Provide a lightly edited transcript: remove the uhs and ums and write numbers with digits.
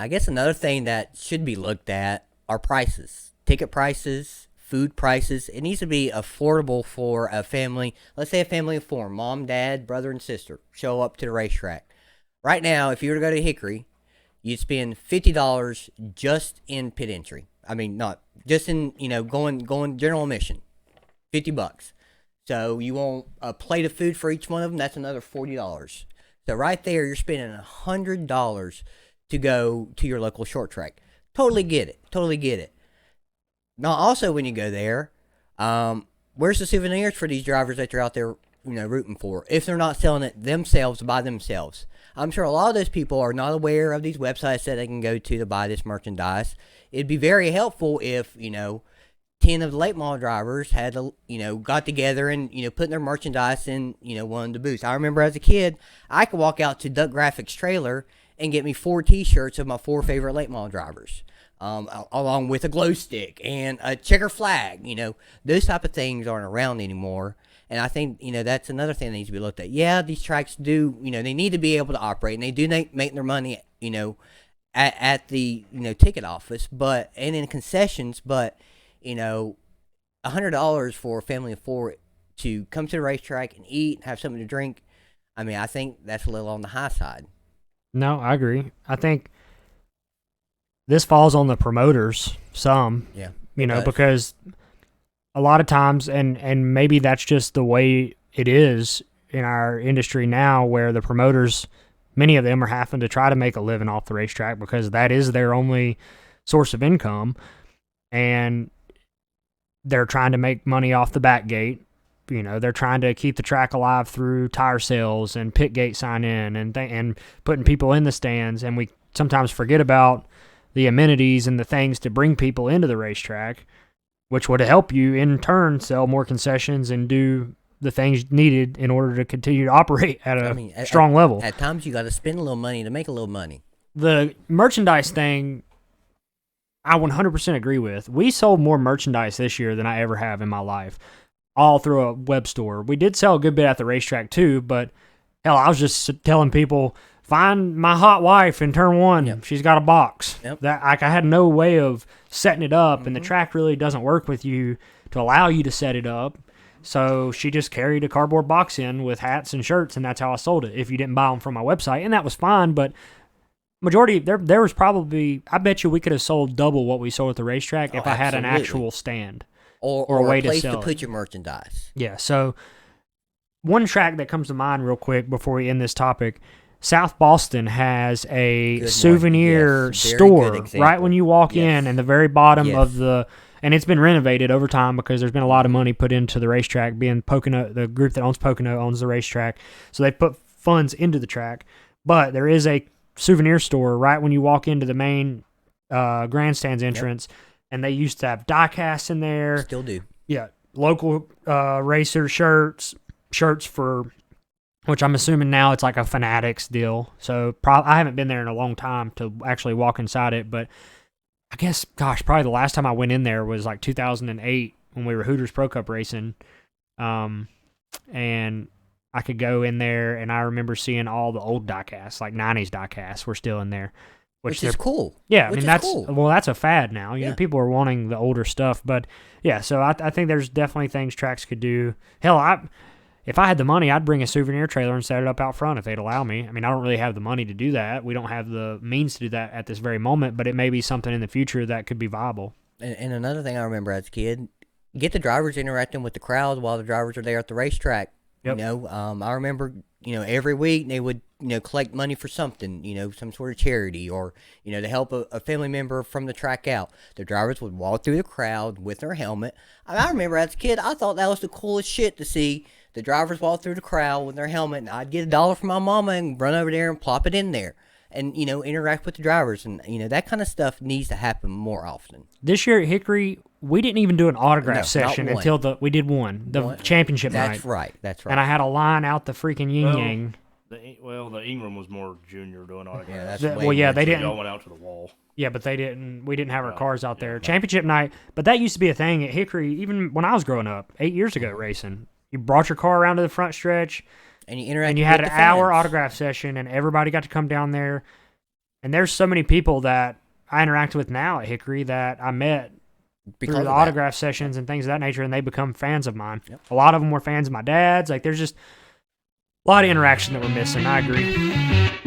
I guess another thing that should be looked at are prices, ticket prices, food prices. It needs to be affordable for a family. Let's say a family of 4, mom, dad, brother, and sister, show up to the racetrack. Right now, if you were to go to Hickory, you'd spend $50 just in pit entry. I mean, not just in, going general admission, $50. So you want a plate of food for each one of them. That's another $40. So right there, you're spending $100 to go to your local short track. Totally get it. Totally get it. Now, also when you go there, where's the souvenirs for these drivers that you're out there, rooting for? If they're not selling it themselves by themselves, I'm sure a lot of those people are not aware of these websites that they can go to buy this merchandise. It'd be very helpful if 10 of the late model drivers had got together and putting their merchandise in one of the booths. I remember as a kid, I could walk out to Duck Graphics trailer and get me 4 T-shirts of my 4 favorite late model drivers, along with a glow stick and a checker flag. Those type of things aren't around anymore. And I think, that's another thing that needs to be looked at. Yeah, these tracks do, they need to be able to operate, and they do make their money, at the, ticket office, and in concessions, but, $100 for a family of 4 to come to the racetrack and eat and have something to drink, I mean, I think that's a little on the high side. No, I agree. I think this falls on the promoters some, because a lot of times, and maybe that's just the way it is in our industry now, where the promoters, many of them are having to try to make a living off the racetrack because that is their only source of income, and they're trying to make money off the back gate. They're trying to keep the track alive through tire sales and pit gate sign-in and putting people in the stands, and we sometimes forget about the amenities and the things to bring people into the racetrack, which would help you in turn sell more concessions and do the things needed in order to continue to operate at a strong level. At times, you got to spend a little money to make a little money. The merchandise thing, I 100% agree with. We sold more merchandise this year than I ever have in my life, all through a web store. We did sell a good bit at the racetrack too, but hell, I was just telling people, find my hot wife in turn 1. Yep. She's got a box. Yep. That I had no way of setting it up, and the track really doesn't work with you to allow you to set it up. So she just carried a cardboard box in with hats and shirts, and that's how I sold it. If you didn't buy them from my website, and that was fine, but majority there was probably, I bet you we could have sold double what we sold at the racetrack if I had an actual stand or a way to sell put your merchandise. Yeah. So one track that comes to mind real quick before we end this topic. South Boston has a souvenir store right when you walk in, and the very bottom of and it's been renovated over time because there's been a lot of money put into the racetrack. Being Pocono, the group that owns Pocono owns the racetrack, so they put funds into the track. But there is a souvenir store right when you walk into the main grandstands entrance, and they used to have die casts in there. Still do. Yeah, local racer shirts for. Which I'm assuming now it's like a Fanatics deal. So I haven't been there in a long time to actually walk inside it. But I guess, probably the last time I went in there was like 2008 when we were Hooters Pro Cup racing. And I could go in there, and I remember seeing all the old diecasts, like 90s diecasts were still in there. Which is cool. Yeah, I mean, that's cool. Well, that's a fad now. People are wanting the older stuff. But yeah, so I think there's definitely things tracks could do. Hell, if I had the money, I'd bring a souvenir trailer and set it up out front if they'd allow me. I mean, I don't really have the money to do that. We don't have the means to do that at this very moment, but it may be something in the future that could be viable. And another thing I remember as a kid, get the drivers interacting with the crowd while the drivers are there at the racetrack. Yep. I remember, every week they would, collect money for something, some sort of charity or, to help a family member from the track out. The drivers would walk through the crowd with their helmet. I remember as a kid, I thought that was the coolest shit to see. The drivers walk through the crowd with their helmet, and I'd get $1 from my mama and run over there and plop it in there and, interact with the drivers. And, that kind of stuff needs to happen more often. This year at Hickory, we didn't even do an autograph session until we did the championship night. That's right. And I had a line out the freaking yin-yang. The Ingram was more junior doing autographs. They didn't. Y'all went out to the wall. Yeah, but we didn't have our cars out there. Championship night, but that used to be a thing at Hickory even when I was growing up, 8 years ago racing. You brought your car around to the front stretch, and you interacted and you had with an the fans. hour autograph session, and everybody got to come down there. And there's so many people that I interact with now at Hickory that I met through the autograph sessions and things of that nature, and they become fans of mine. Yep. A lot of them were fans of my dad's. Like, there's just a lot of interaction that we're missing. I agree.